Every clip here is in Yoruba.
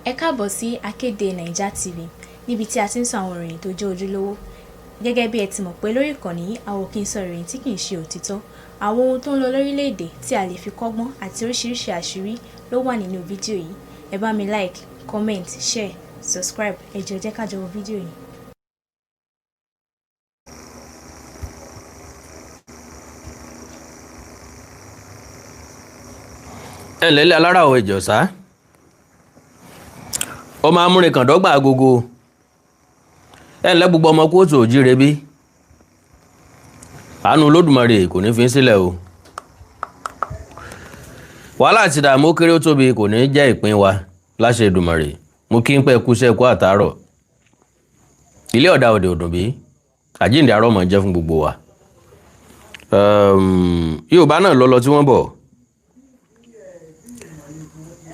Ẹ káàbọ̀ sí Akéde Naija TV níbi tí a ti ń sọ àwọn ìròyìn tó jẹ́ ojúlówó. Gẹ́gẹ́ bí ẹ ti mọ̀ pé lórí ìkànnì yìí a ò kí ń sọ ìròyìn tí kì í ṣe òtítọ́. Àwọn ohun tó ń lọ lórílẹ̀-èdè tí a lè fi kọ́gbọ́n àti oríṣiríṣi àṣírí ló wà nínú fídíò yìí. Ẹ bá mi like, comment, share, subscribe. Ẹ jọ̀ọ́ jẹ́ ká jọ wo fídíò yìí. Ẹ ǹlẹ́ alára ò ìjọ̀sá ọmọ amúrin kàndọ́gbà agogo ẹ ǹlẹ́ gbogbo ọmọ kóòtù òjíire bí àánú Olódùmarè kò ní fi sílẹ̀ o wàhálà àti ìdààmú kéré ó tóbi kò ní jẹ́ ìpín wa láṣẹ Èdùmàrè mú kí n pẹ́ kúṣẹ́ kú àtàárọ̀ ilé ọ̀dà òde òdùn bí àjíǹde àárọ̀ mọ̀ jẹ́ fún gbogbo wa Yorùbá náà lọ́lọ́ tí wọ́n bọ̀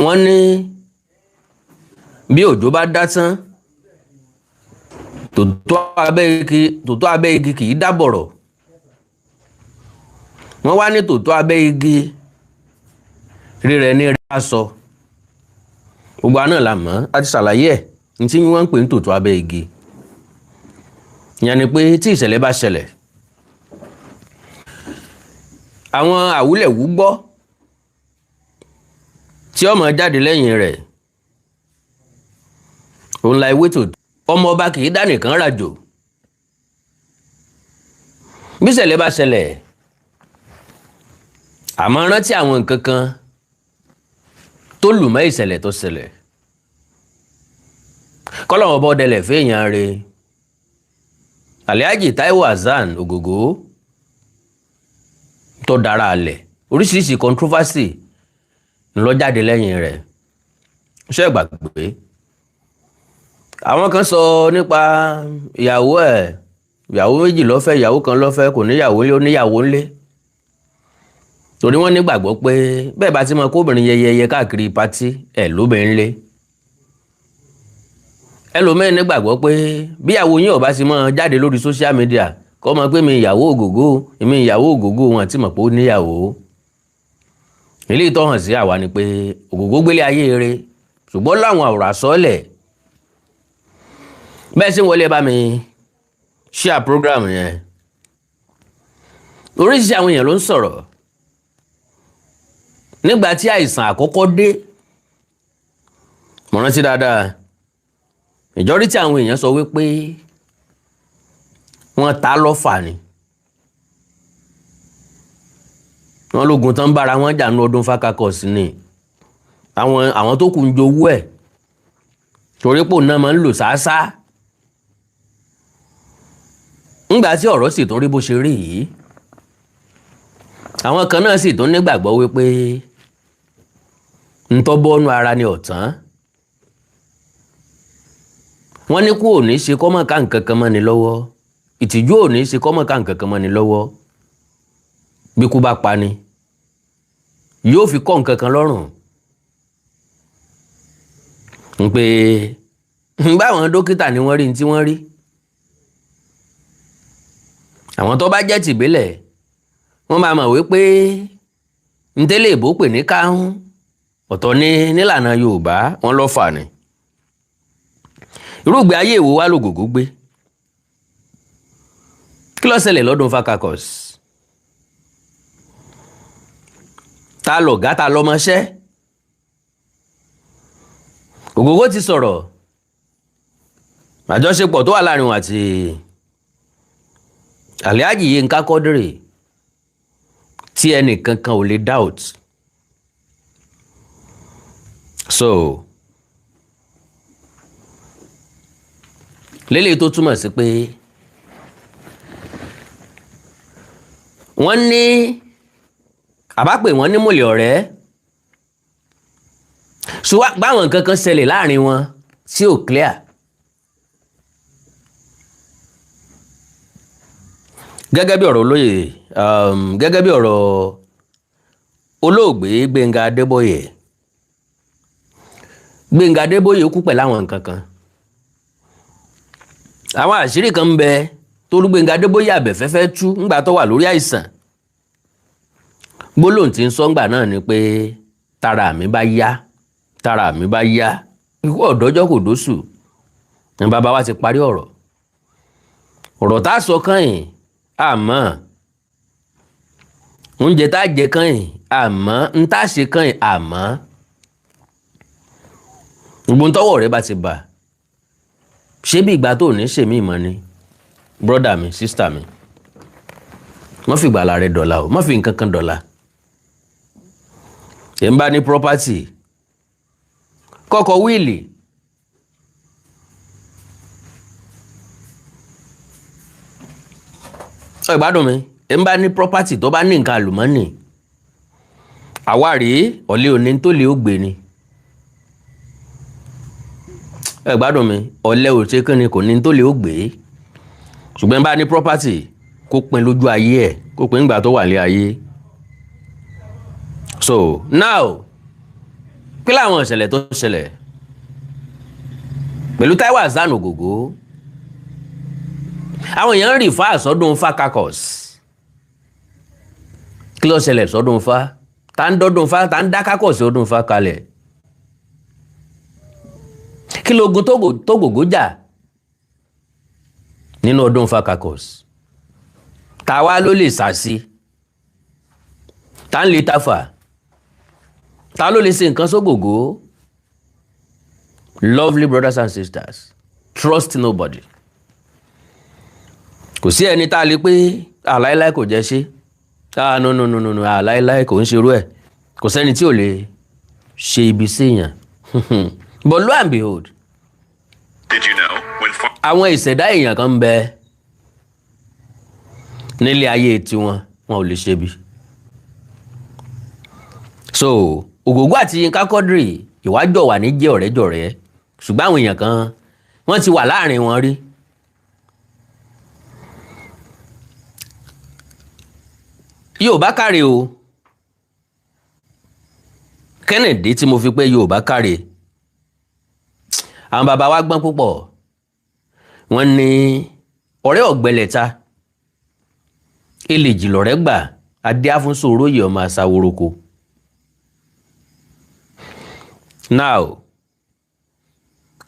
wọ́n ní bí òjò bá dá tán tòótọ́ abẹ́ igi kì í dábọ̀rọ̀ wọ́n wá ní tòótọ́ abẹ́ igi rírẹ̀ ní rẹ̀ aṣọ gbogbo àná la mọ̀ á ti ṣàlàyé ẹ̀ ní tí wọ́n ń pè ní tòótọ́ abẹ́ igi ìyẹn ni pé tí ìṣẹ̀lẹ̀ bá ṣẹlẹ̀ àwọn àwúlẹ̀wú gbọ́ tí ọmọ jáde lẹ́yìn rẹ̀ òun la ewé tó ọmọ ọba kì í dá nìkan ràjò bí ìṣẹ̀lẹ̀ bá ṣẹlẹ̀ àmọ́ rántí àwọn nǹkan kan tó lù mọ́ ìṣẹ̀lẹ̀ tó ṣẹlẹ̀ kọ́lọ́wọ́ bọ́ dẹlẹ̀ fẹ́yàn rẹ̀ Alhaji Taiwo Hassan Ogogo tó dára alẹ̀ oríṣiríṣi controversy ńlọ jáde lẹ́yìn rẹ̀ ṣé gbàgbé àwọn kan sọ nípa ìyàwó méjì ló fẹ́ ìyàwó kan ló fẹ́ kò níyàwó lé ó níyàwó ńlé torí wọ́n nígbàgbọ́ pé bẹ́ẹ̀ bá ti mọ kóbìnrin yẹyẹyẹ káàkiri pátí ẹ̀ lóbìnrin lé ẹlòmíín nígbàgbọ́ pé bíyàwó yín ò bá ti mọ jáde lórí social media kọ́ mọ pé mi ìyàwó Ògògó èmi ìyàwó Ògògó wọn àti mọ̀ pé ó níyàwó ilé ìtọ́ hàn sí àwa ni pé Ògògó gbélé ayé rẹ̀ ṣùgbọ́n láwọn àwòrán àsọ́ọ̀lẹ̀ bẹ́ẹ̀ sí wọlé bá mi share program yẹn oríṣiríṣi àwọn èèyàn ló ń sọ̀rọ̀ nígbà tí àìsàn àkọ́kọ́ dé mo rántí dáadáa majority àwọn èèyàn sọ wípé wọ́n ta lọ́fà ni wọ́n lógun tán bára wọn jà ní ọdún fákakọ̀sí ni àwọn tó kù ń jowú ẹ̀ torí pò náà máa ń lò sáásá ńgbà tí ọ̀rọ̀ sì tún rí bó ṣe rí yìí àwọn kan náà sì tún nígbàgbọ́ wípé ntọ́ bọ́nú ara ni ọ̀tán wọ́n ní kú ò ní ṣe kọ́mọ̀ ká nǹkan kan mọ́ ni lọ́wọ́ ìtìjú ò ní ṣe kọ́mọ̀ ká nǹkan kan mọ́ ni lọ́wọ́ bí kú bá pa ni yóò fi kọ́ nǹkan kan lọ́rùn ń pé báwọn dókítà ni wọ́n rí ní tí wọ́n rí àwọn tó bá jẹ́ tìbílẹ̀ wọ́n máa mọ̀ wípé ntẹ́lẹ̀ ìbò pè ní káhún ọ̀tọ̀ ní nílànà Yorùbá wọ́n lọ́ fà ní irúgbìn ayé ìwò wá lògògó gbé kí ló ṣẹlẹ̀ lọ́dún fakakọ̀s ta lọ̀gá ta lọ́mọṣẹ́ Ògògó ti sọ̀rọ̀ àjọṣepọ̀ tó wà láàrin wọn àti Alhaji Yinka Quadri tí ẹnìkan kan ò lè doubt so lélẹ̀ tó túmọ̀ sí pé wọ́n ní àbápè wọ́n ní mọ̀lẹ́ ọ̀rẹ́ ṣùgbọ́n báwọn nǹkan kan ṣẹlẹ̀ láàrin wọn tí ò clear gẹ́gẹ́ bí ọ̀rọ̀ olóyè gẹ́gẹ́ bí ọ̀rọ̀ olóògbé Gbénga Adébóyè kú pẹ̀lú àwọn nǹkan kan àwọn àṣírí kan ń bẹ tó Gbénga Adébóyè àbẹ̀fẹ́fẹ́ tú ńgbà tó wà lórí àìsàn gbólóhùn tí ń sọ ńgbà náà ni pé tára mi bá yá ikú ọ̀dọ́jọ́ kò dóṣù ní bàbá wa ti parí ọ̀rọ̀ tá a sọ kàn-ín àmọ́ oúnjẹ tá a jẹ kàn-ín àmọ́ ń tá a ṣe kàn-ín àmọ́ gbogbo tọ́wọ́ rẹ bá ti bà ṣé bí ìgbà tó ní ṣèmí ìmọ̀ ni brọ́dà mi sísítà mi má fi ìgbàlà rẹ dọ̀la o má fi nǹkan kan dọ̀la ẹ̀ ń bá ní property kọ́kọ́ wíìlì ìgbádùn mi ẹ̀ ń bá ní property tó bá ní nǹkan àlùmọ́nì àwárí ọ̀lẹ́ òní tó lè ó gbé ni ìgbádùn mi ọ̀lẹ́ òṣè kan ni kò ní tó lè ó gbé ṣùgbọ́n bá ní property kó pin lójú ayé ẹ̀ kó pin nígbà tó wà ní ayé. So now kí láwọn ìṣẹ̀lẹ̀ tó ṣẹlẹ̀ pẹ̀lú Taiwo Hassan Ogogo àwọn èèyàn ń rí Ifá sọ́dún Ifá kakọ́s kí ló ṣẹlẹ̀ sọ́dún Ifá tá ń dọ́dún Ifá tá ń dá kakọ́s sọ́dún Ifá kalẹ̀ kí lógun tó Ogogo jà nínú ọdún Ifá kakọ́s tàwa ló lè sàsí tá ń lè tafà ta ló lè ṣe nǹkan sógògó lovely brothers and sisters trust nobody kò sí ẹni tá a lè pé àláìláì kò jẹ́ ṣe no àláìláì kò ń ṣerú ẹ̀ kò sẹ́ni tí ò lè ṣe ibi séèyàn but lo and behold àwọn ìṣẹ̀dá èèyàn kan ń bẹ nílé ayé tiwọn wọn ò lè ṣe bí so Ogogo àti Yinka Quadri ìwájọ́ wà ní jẹ́ ọ̀rẹ́jọ̀rẹ́ ṣùgbọ́n àwọn èèyàn kan wọ́n ti wà láàrin wọn rí Yorùbá káre o Kennedy tí mo fi pé Yorùbá káre àwọn bàbá wa gbọ́n púpọ̀ wọ́n ní ọ̀rẹ́ ọ̀gbẹ́lẹ̀ta eléjì lọ̀rẹ́ gbà adéáfúnṣó oróyè ọmọ àṣàwòroko. Now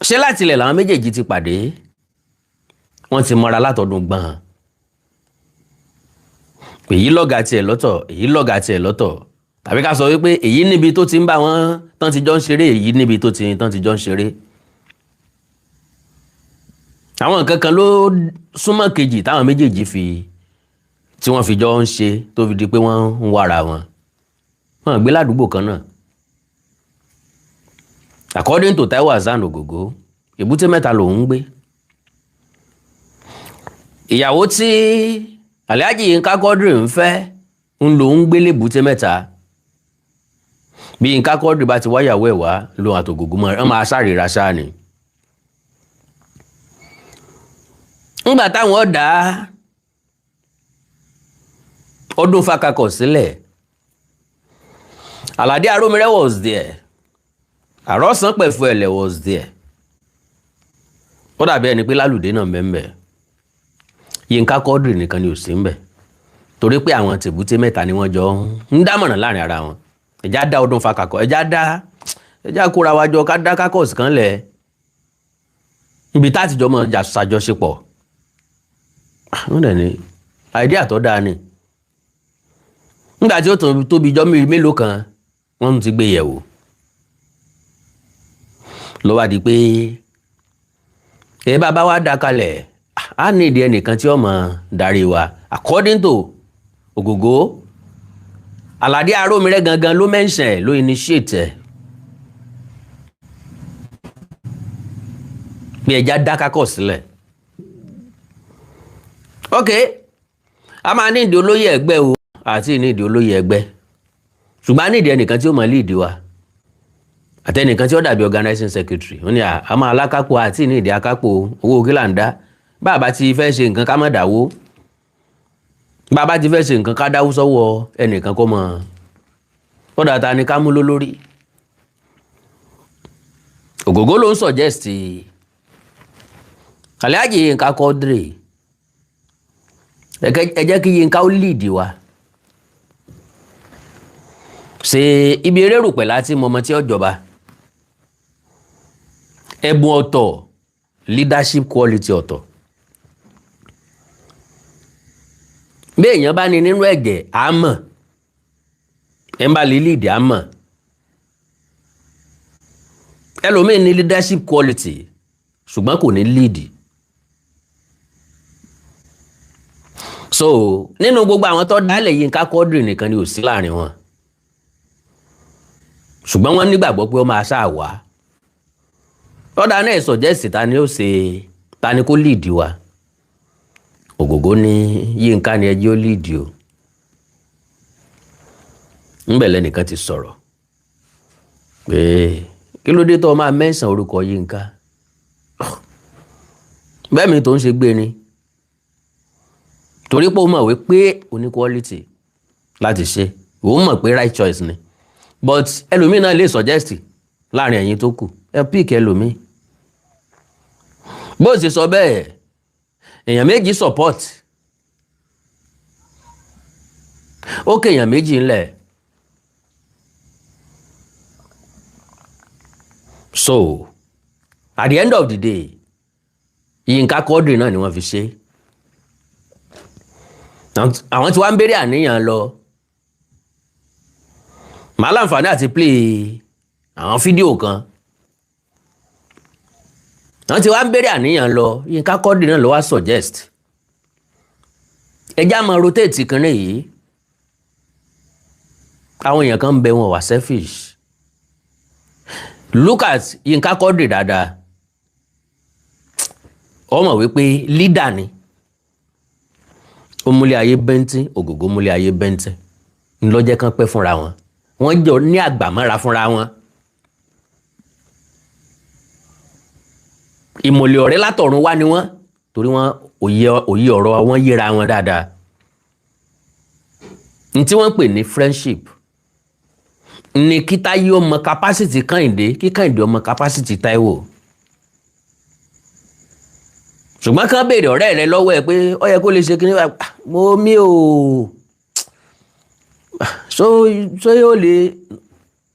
ṣé láti ilẹ̀ làwọn méjèèjì ti pàdé wọ́n ti mọ́ra látọdún gbọ̀n èyí lọ́gà tiẹ̀ lọ́tọ̀ èyí lọ́gà tiẹ̀ lọ́tọ̀ tàbí ká sọ wípé èyí níbi tó ti ń bá wọn tán ti jọ ń ṣeré èyí níbi tó ti tán ti jọ ń ṣeré àwọn nǹkan kan ló súnmọ́ kejì táwọn méjèèjì tí wọ́n fi jọ ń ṣe tó fi di pé wọ́n ń wára wọn gbé ládùúgbò kan náà. According to Taiwo Hassan Ogogo Èbúté Mẹ́ta lòun ń gbé ìyàwó tí Alhaji Yinka Quadri ń fẹ́ ń lòun gbé l'Èbúté Mẹ́ta bí Yinka Quadri bá ti wáyàwó ẹ̀ wá lòun àtògògó mọ́ ẹ̀ máa sáré sáà ni. ńgbà táwọn dá ọdún fakakọ̀ sílẹ̀ Alade Aromire was there Àrọ́sán Pẹ̀fú Ẹ̀lẹ̀ was there ó dàbí ẹni pé lálùdé náà mẹ́mbẹ́ Yinka Quadri nìkan ni ò sí mbẹ̀ torí pé àwọn tèbúté mẹ́ta ni wọ́n jọ ń dámọ̀ràn láàrin ara wọn ẹ̀já dá ọdún fakakọ̀ ẹ̀já kóra wájọ ká dá kakọ̀sì kan lẹ̀ ibi tátìjọ́ mọ̀ ṣàjọṣepọ̀ wọ́n dẹ̀ ní àìdíà tó dáa ni nígbà tí ó tóbi jọ́ mélòó kan wọ́n ti gbé yẹ̀wò ló wá di pé bàbá wa dá kalẹ̀ á ní ìdí ẹnìkan tí ó mọ̀ darí wa according to Ogogo Alade Aromire gangan ló mention ló initiate bí ẹja dá kakọ̀ sílẹ̀ ok a máa ní ìdí olóyè ẹgbẹ́ o àti ní ìdí olóyè ẹgbẹ́ ṣùgbọ́n a ní ìdí ẹnìkan tí ó mọ̀ lead wa àtẹnìkan tí ó dàbí organizing secretary ó ní a máa alákápò àti ní ìdí akápò owó kí là ń dá bàbá ti fẹ́ ṣe nǹkan ká má dáwó bàbá ti fẹ́ ṣe nǹkan ká dáwó sọ́wọ́ ẹnìkan kó mọ̀ ó dàtà ní ká mú lólórí. Ogogo ló ń suggest Alhaji Yinka Quadri ẹ jẹ́ kí Yinka ó lead wa ṣe ibi eré rùpẹ̀ láti mọmọ tí ó jọba ẹ̀bùn ọ̀tọ̀, leadership quality ọ̀tọ̀. bí èèyàn bá ní nínú ẹ̀jẹ̀ á mọ̀, ẹ̀ ń bá lè lead á mọ̀. ẹlòmíì ní leadership quality ṣùgbọ́n kò ní lead. so nínú gbogbo àwọn tó dálẹ̀ Yínká Quadri nìkan ni ò sí láàrin wọn, ṣùgbọ́n wọ́n nígbàgbọ́ pé ó máa ṣáà wá. ọ̀dà náà suggest ta ni kó lead wa. Ogogo ní Yínká ni ẹjẹ́ ó lead o. ńbẹ̀ lẹ́nìkan ti sọ̀rọ̀ pé kí ló dé tó máa mention orúkọ Yínká. bẹ́ẹ̀ mi tó ń ṣe gbé ni, torí pé ó mọ̀ wípé ó ní quality láti ṣe, òun mọ̀ pé right choice ni, but ẹlòmíì náà lè suggest láàrin ẹ̀yin tó kù, ẹ pick ẹlòmíì. bó ṣe sọ bẹ́ẹ̀ èèyàn méjì support, ó kéèyàn méjì ńlẹ̀. so at the end of the day Yínká Quadri náà ni wọ́n fi ṣe. àwọn tí wọ́n ń béèrè àníyàn lọ, màá láǹfààní àti play àwọn fídíò kan. àwọn tí wọ́n ń béèrè àníyàn lọ, Yínká Quadri náà ló wá suggest ẹjá máa rotate kínní yìí. àwọn èèyàn kan ń bẹ wọn wà selfish. look at Yínká Quadri dáadáa, ó mọ̀ wípé leader ni. ó múlẹ̀ ayé bẹ́ntí, Ogogo múlẹ̀ ayé bẹ́ntí, ńlọ́jẹ́ kan pẹ́ fúnra wọn, wọ́n jọ ní àgbàmọ́ra fúnra wọn. ìmọ̀lẹ̀ ọ̀rẹ́ látọ̀run wá ni wọ́n, torí wọ́n òye ọ̀rọ̀ wọn yíra wọn dáadáa. ní tí wọ́n ń pè ní friendship ní kí Táyé ó mọ capacity Kẹ́hìndé, kí Kẹ́hìndé ó mọ capacity Táíwò. ṣùgbọ́n kán béèrè ọ̀rẹ́ rẹ lọ́wọ́ ẹ pé ó yẹ kó lè ṣe kí ní mo mí o so yóò lè,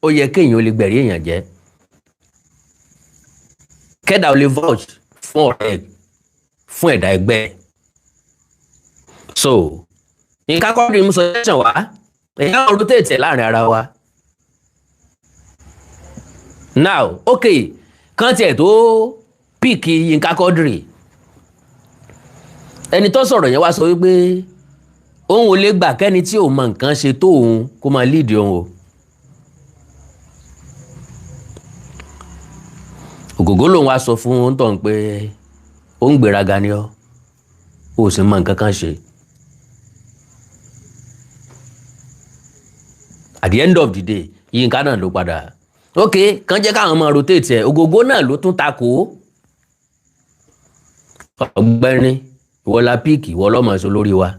ó yẹ kéèyàn ó lè gbẹ̀rí èèyàn jẹ́, kẹ́dà ó lè vouch fún ọ̀rẹ́ fún ẹ̀dá ẹgbẹ́. so Yínká Quadri mú suggestion wá, èèyàn ń rotate láàrin ara wa. now okay, kán tiẹ̀ tó pick Yínká Quadri, ẹni tó sọ̀rọ̀ yẹn wá sọ wípé òun ò lè gbà kẹ́ni tí ò mọ nǹkan ṣe tó òun kó máa lead òun o. Ogogo lòun wá sọ fún òun tán pé ó ń gbéraga ni ọ́, ó sì mọ nǹkan kan ṣe. at the end of the day Yínká náà ló padà ok kàn jẹ́ káwọn máa rotate ẹ̀. Ogogo náà ló tún takò ọ̀gbẹ́ni ìwọ la píìkì, ìwọ lọ́mọ ẹ̀sọ́ lórí wa,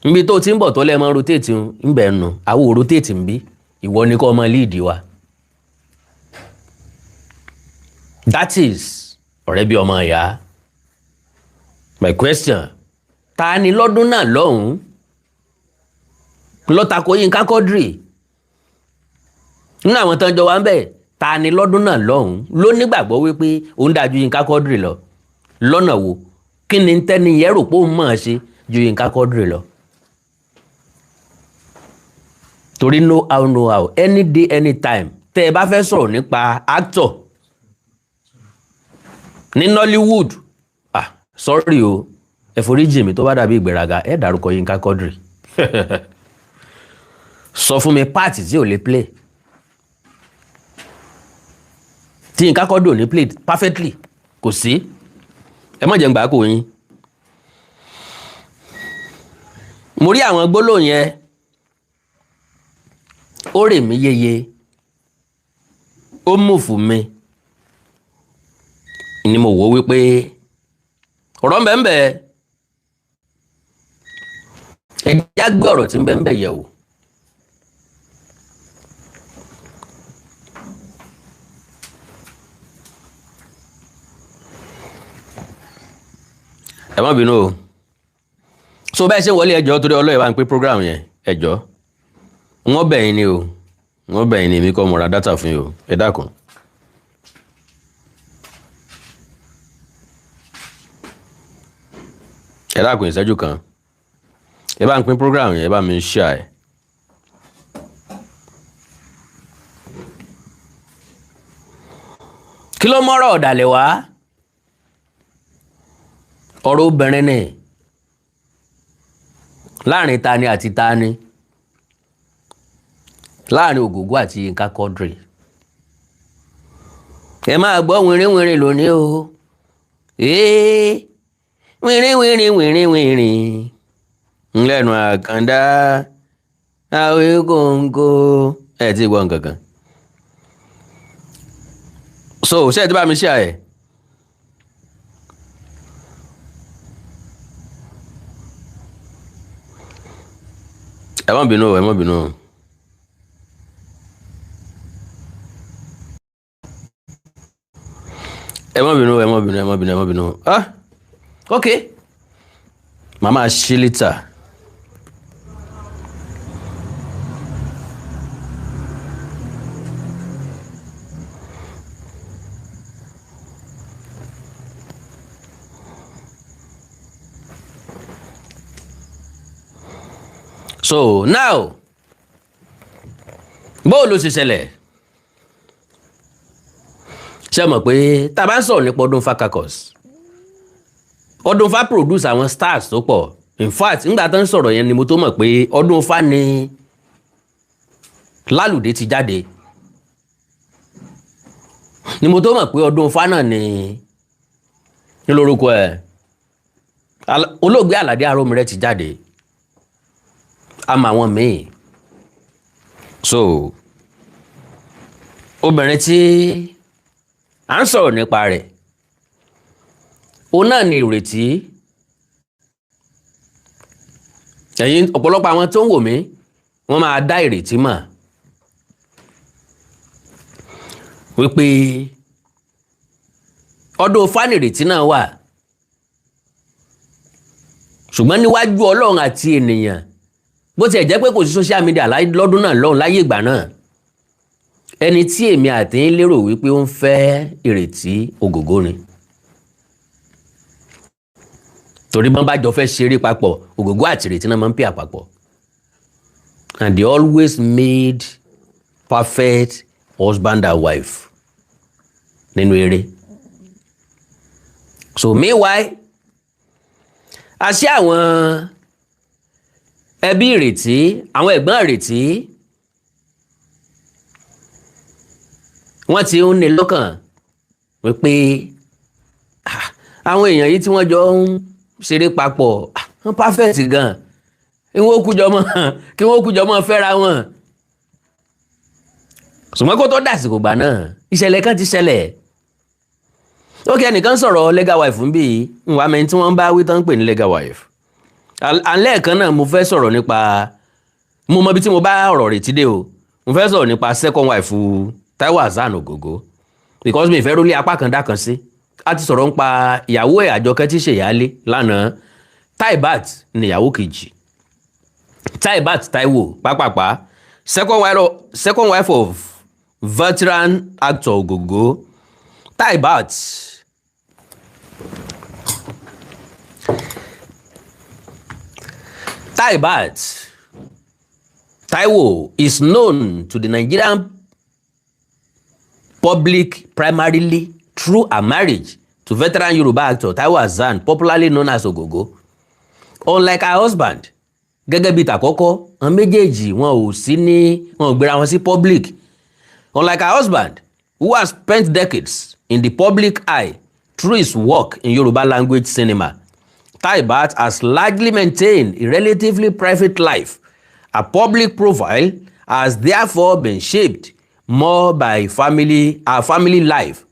níbi tó ti ń bọ̀ tó lẹ́ máa rotate ń bẹ̀ nù, àwọn ò rotate ń bí, ìwọ ni kó máa lead wa. that is ọ̀rẹ́ bí ọmọ ìyá. my question, ta ni lọ́dún náà lọ́hùn-ún ló takò Yínká Quadri nínú àwọn tán jọ wá ń bẹ̀? ta ni lọ́dún náà lọ́hùn-ún ló nígbàgbọ́ wípé òun dájú Yínká Quadri lọ? lọ́nà wo? kí ni tẹ́ni yẹn rò pé òun máa ṣe ju Yínká Quadri lọ? torí no how any day anytime tẹ́ ẹ bá fẹ́ sọ̀rọ̀ nípa actor ní Nollywood, sorry o, ẹ foríjì mi tó bá dàbí ìgbéraga, ẹ dárúkọ Yínká Quadri. sọ fún mi part tí ò lè play, tí Yínká Quadri ò ní play perfectly, kò sí. ẹ má jẹ́ ń gbà kó yín. mo rí àwọn gbólóhùn yẹn, ó rè mí yeye, ó mú fún mi, ni mo wò wípé ọ̀rọ̀ ń bẹ ń bẹ, ẹ já gbé ọ̀rọ̀ tí ń bẹ ń bẹ yẹ̀ wò. ẹ má bínú o, so bẹ́ẹ̀ ṣe wọlé ẹjọ́ torí ọlọ́ọ̀ bá ń pín program yẹn ẹjọ́ wọ́n bẹ̀ yín ni o, wọ́n bẹ̀ yín ni, èmi kọ́ mo ra dátà fún yín o, ẹ dákun. ẹ dákun ìṣẹ́jú kan ẹ bá ń pín program yẹn ẹ bá mi share ẹ. kí ló mọ́rọ̀ ọ̀dàlẹ̀ wá ọ̀rọ̀ obìnrin ni láàrin tani àti tani láàrin Ògògó àti Yínká Quadri ẹ máa gbọ́ wìnrìnwìnrìn lónìí o wìnrìnwìnrìn ńlẹ́nu àkàndá àwé kòǹkò ẹ ti gbọ́ nǹkan kan so ṣé ẹ ti bá mi ṣe àyẹ̀. ẹ má bínú ẹ má bínú. ẹ má bínú ẹ má bínú ẹ má bínú ẹ má bínú ok màmá ṣí lítà. So now bó ló ṣe ṣẹlẹ̀ ṣe mọ̀ pé tá a bá ń sọ̀rọ̀ nípa Ọdúnfà Kakos Ọdúnfà produce àwọn stars tó pọ̀ in fact nígbà tó ń sọ̀rọ̀ yẹn ni mo tó mọ̀ pé Ọdúnfà ni Lálùdé ti jáde ni mo tó mọ̀ pé Ọdúnfà náà ni lórúkọ ẹ̀ olóògbé Àlàdé Arómiré ti jáde àmọ́ àwọn míì so obìnrin tí à ń sọ̀rọ̀ nípa rẹ̀ òun náà ni Ìrètí ẹ̀yin ọ̀pọ̀lọpọ̀ àwọn tó ń wò mí wọ́n máa dá Ìrètí mọ̀ wípé Ọdúnfà ní Ìrètí náà wà ṣùgbọ́n níwájú Ọlọ́run àti ènìyàn bó tiẹ̀ jẹ́ pé kò sí social media lọ́dún náà lọ́hùn láyé ìgbà náà ẹni tí èmi àti ń lérò wípé ó ń fẹ́ Ìrètí Ògògó ni torí bọ́n bá jọ fẹ́ ṣeré papọ̀ Ògògó àti Ìrètí náà máa ń pè àpapọ̀ and they always made perfect husband and wife nínú eré so meanwhile àṣé àwọn ẹbí Ìrètí àwọn ẹ̀gbọ́n Ìrètí wọ́n ti ń ní lọ́kàn wípé àwọn èèyàn yìí tí wọ́n jọ ń ṣeré papọ̀ wọ́n perfect gan kí wọ́n kújọ mọ́ fẹ́ra wọn ṣùgbọ́n kó tó dàsìkò gbà náà ìṣẹ̀lẹ̀ kan ti ṣẹlẹ̀ ókè ẹnìkan sọ̀rọ̀ legal wife ń bì í wàá mẹ́ni tí wọ́n bá wí tán ń pè ní legal wife lẹ́ẹ̀kan náà mo fẹ́ sọ̀rọ̀ nípa mo mọ ibi tí mo bá ọ̀rọ̀ Ìrètí dé o mo fẹ́ sọ̀rọ̀ nípa second wife Taiwo Hassan Ogogo because mi ìfẹ́ rólé apá kan dá kan sí a ti sọ̀rọ̀ nípa ìyàwó ẹ̀ Àjọkẹ́ tí ṣèyálé lánàá Taibat ni ìyàwó kejì Taibat Taiwo pápápá second wife of veteran actor Ogogo Taibat Taiwo is known to the Nigerian public primarily through a marriage to veteran Yoruba actor Taiwo Hassan, popularly known as Ogogo. Unlike her husband, gẹ́gẹ́ bí tàkọ́kọ́, àwọn méjèèjì wọn ò gbéra wọn sí public. Unlike her husband, who has spent decades in the public eye through his work in Yoruba language cinema, Taibat has largely maintained a relatively private life. Her public profile has therefore been shaped more by her family life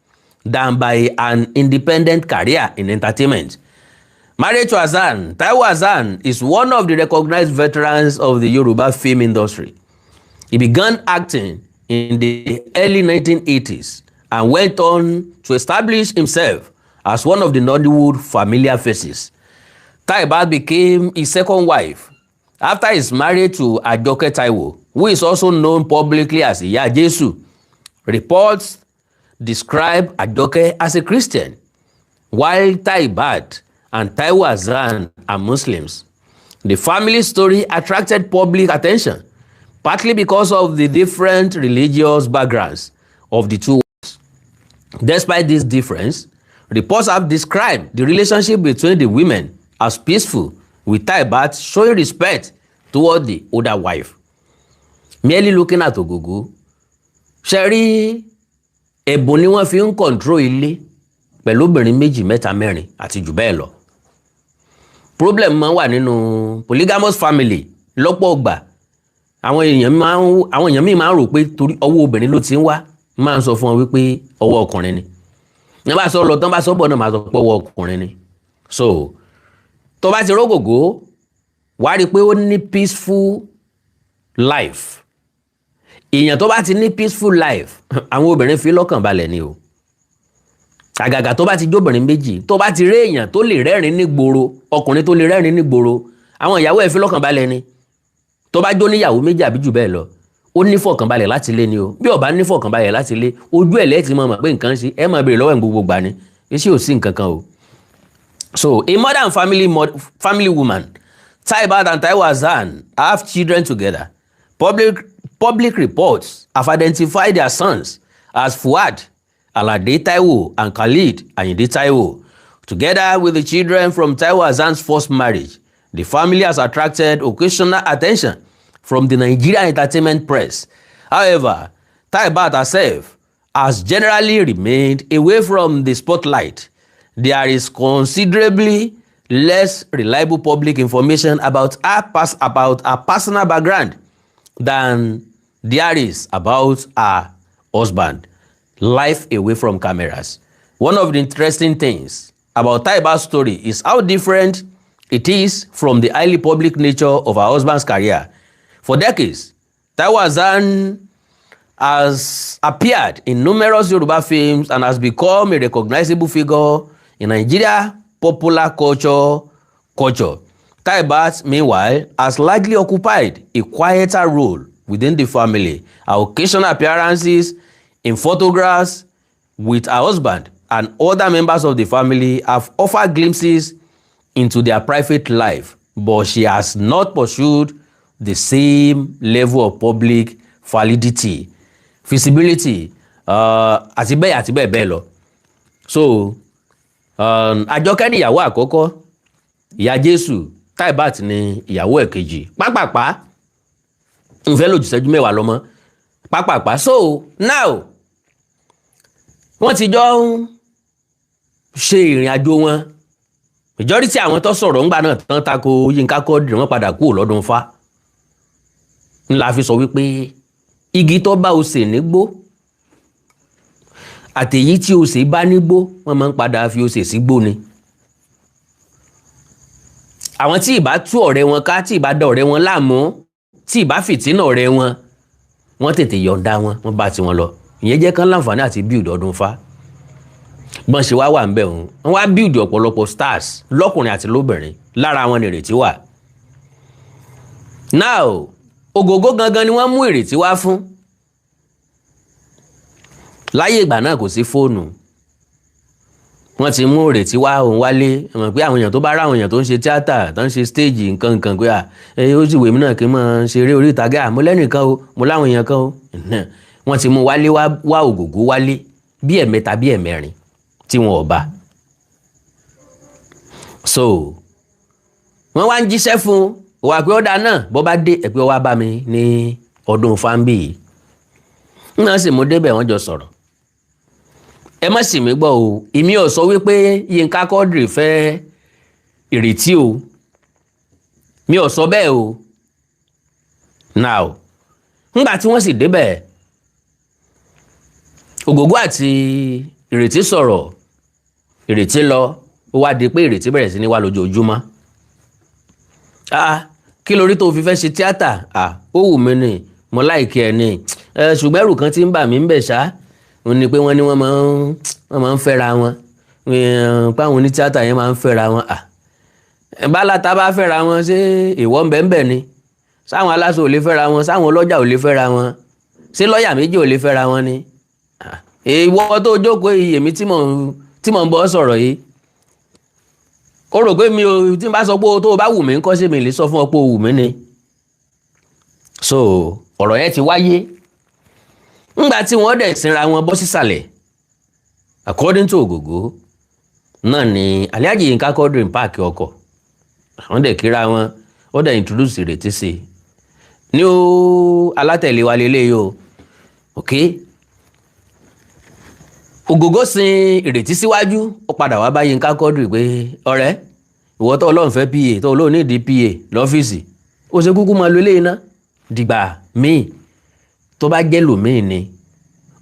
than by an independent career in entertainment. Married to Hassan, Taiwo Hassan is one of the recognized veterans of the Yoruba film industry. He began acting in the early 1980s and went on to establish himself as one of the Nollywood familiar faces. Taibat became his second wife after he is married to Àjọkẹ́ Taiwo, who is also known publicly as Ìyá Jésù. Reports describe Àjọkẹ́ as a Christian, while Taibat and Taiwo Hassan and Muslims. The family story attracted public attention, partly because of the different religious backgrounds of the two wives. Despite this difference, reports have described the relationship between the women as peaceful, with Taibat showing respect toward the older wife. Merely looking at Ogogo, ṣe rí ẹ̀bùn ni wọ́n fi ń control ilé pẹ̀lú obìnrin méjì mẹ́ta mẹ́rin àti jù bẹ́ẹ̀ lọ. Problem máa ń wà nínú polygamous family lọ́pọ̀ ọgbà. Àwọn èèyàn míì máa ń rò pé torí ọwọ́ obìnrin ló ti ń wá, máa ń sọ fún wọn wípé ọwọ́ ọkùnrin ni. Ní bá sọ lọ tán bá sọ bọ̀ náà máa sọ pé ọwọ́ ọkùnrin ni. So tó bá ti rógògó, wá rí i pé ó ní peaceful life. Èèyàn tó bá ti ní peaceful life, àwọn obìnrin fi lọ́kàn balẹ̀ ni o. Àgàgà tó bá ti jóbìnrin méjì, tó bá ti rí èèyàn tó lè rẹ́rìn ní gboro, ọkùnrin tó lè rẹ́rìn ní gboro, àwọn ìyàwó ẹ̀ fi lọ́kàn balẹ̀ ni. Tó bá jó níyàwó méjì àbí jù bẹ́ẹ̀ lọ, ó ní fọ̀kànbalẹ̀ láti lé ni o. Bí ó bá ní fọ̀kànbalẹ̀ láti lé, ojú ẹ̀ lẹ́ẹ̀tì mọ̀ pé nǹkan ṣe, ẹ máa béèrè lọ́wọ́ ẹ̀ gbogbo gbà ni. Iṣẹ́ ò sí nǹkan kan o. So a mother and family woman, Taibat and Taiwo Hassan, have children together. Public reports have identified their sons as Fuad Alade Taiwo and Khalid Ayinde Taiwo. Together with the children from Taiwo Hassan's first marriage, the family has attracted occasional attention from the Nigerian entertainment press. However, Taibat herself has generally remained away from the spotlight. There is considerably less reliable public information about her personal background than there is about her husband. Life away from cameras. One of the interesting things about Taibat's story is how different it is from the highly public nature of her husband's career. For decades, Taiwo Hassan has appeared in numerous Yoruba films and has become a recognizable figure in Nigeria popular culture. Taibat, meanwhile, has largely occupied a quieter role within the family. Her occasional appearances in photographs with her husband and other members of the family have offered glimpses into their private life, but she has not pursued the same level of public validity, visibility, àti bẹ́ẹ̀ bẹ́ẹ̀ lọ. So, Àjọkẹ́ ni ìyàwó àkọ́kọ́, ìyá Jésù, Taibat ni ìyàwó ẹ̀kejì. Pápápá, n fẹ́ lò jù ìṣẹ́jú mẹ́wàá lọ mọ́. Pápápá. So, now, wọ́n ti jọ ń ṣe ìrìn àjò wọn. Majority àwọn tó sọ̀rọ̀ ńgbà náà tán tako Yínká Quadri wọ́n padà kúrò lọ́dún Ifá. Ńlá fi sọ wípé igi tó bá osè nígbó àtèyí tí osè bá nígbó wọ́n máa ń padà fi osè sígbó ni. Àwọn tí ìbá tú ọ̀rẹ́ wọn ká, tí ìbá dá ọ̀rẹ́ wọn láàmú, tí ìbá fìtínà ọ̀rẹ́ wọn, wọ́n tètè yọ̀ǹda wọn, wọ́n bá tiwọn lọ. Ìyẹn jẹ́ kán láǹfààní àti build ọdún Ifá. Bọ́n ṣe wà ń bẹ̀ òun, wọ́n wá build ọ̀pọ̀lọpọ̀ stars lọ́kùnrin àti lóbìnrin, lára wọn ni ìrètí wà. Now, Ogogo gangan ni wọ́n mú ìrètí wá fún. Láyé ìgbà náà kò sí fóònù. Wọ́n ti mú ìrètí wá òun wálé. Mọ̀ pé àwọn èèyàn tó bá rá àwọn èèyàn tó ń ṣe tíátà, tó ń ṣe stage nǹkan pé ó sì wèmí náà kí n máa ṣeré orí ìtàgé, mo lẹ́nìkan o, mo láwọn èèyàn kan o. Wọ́n ti mú wálé wá Ogogo wálé bí ẹ̀mẹ́ta bí ẹ̀mẹ́rin tí wọn ò bá. So, wọ́n wá ń jíṣẹ́ fún wà pé ọ̀dà náà bọ́ bá dé ẹ̀pẹ́ wá bá mi ní ọdún fáńbì yìí. Náà sì mú débẹ̀ wọ́n jọ sọ̀rọ̀. Ẹ má sì mí gbọ́ o, èmi ò sọ wípé Yínká Quadri fẹ́ ìrètí o. Mi ò sọ bẹ́ẹ̀ o. Now, ńgbà tí wọ́n sì débẹ̀, Ogogo àti ìrètí sọ̀rọ̀, ìrètí lọ, ó wá di pé ìrètí bẹ̀rẹ̀ sí ní wá lójoojúmọ́. Kí lórí tó fi fẹ́ ṣe tíátà? Ó wù mí ni, mo láìkí ẹ ni. Ṣùgbọ́n ẹrù kan tí ń bà mí ń bẹ̀ ṣá, ó ní pé wọ́n ní wọ́n máa ń fẹ́ra wọn. Páwọn oní tíátà yẹn máa ń fẹ́ra wọn. Bálátà bá fẹ́ra wọn ṣé ìwọ ń bẹ́ẹ̀ ni? Sáwọn aláṣọ ò lè fẹ́ra wọn, sáwọn ọlọ́jà ò lè fẹ́ra wọn. Ṣé lọ́ọ̀yà méjì ò lè fẹ́ra wọn ni? Ìwọ tó jókòó yìí, èmi tí mò ń bọ́ sọ̀rọ̀ yìí, ó rò pé mi ò tí n bá sọ pé tó o bá wù mí ńkọ́ sí mi lè sọ fún ọ pé o wù mí ni. So ọ̀rọ̀ yẹn ti wáyé ńgbà tí wọ́n dẹ̀ sinra wọn bọ́ sísàlẹ̀ according to Ogogo náà ni Alhaji Yinka Quadri páàkì ọkọ̀ àwọn dẹ̀ kíra wọn ó dẹ̀ introduce Ìrètí sí i ní ó alátẹ̀lé wa lélẹ́yìí o ok Ogogo sin Ìrètí síwájú ó padà wá bá Yinka Quadri pé ọ̀rẹ́ ìwọ tó Ọlọ́run fẹ́ PA tó Ọlọ́run nídìí PA lọ́fíìsì ó ṣe kúkú máa lo eléyìí ná dìgbà míì tó bá jẹ́ lòmíì ni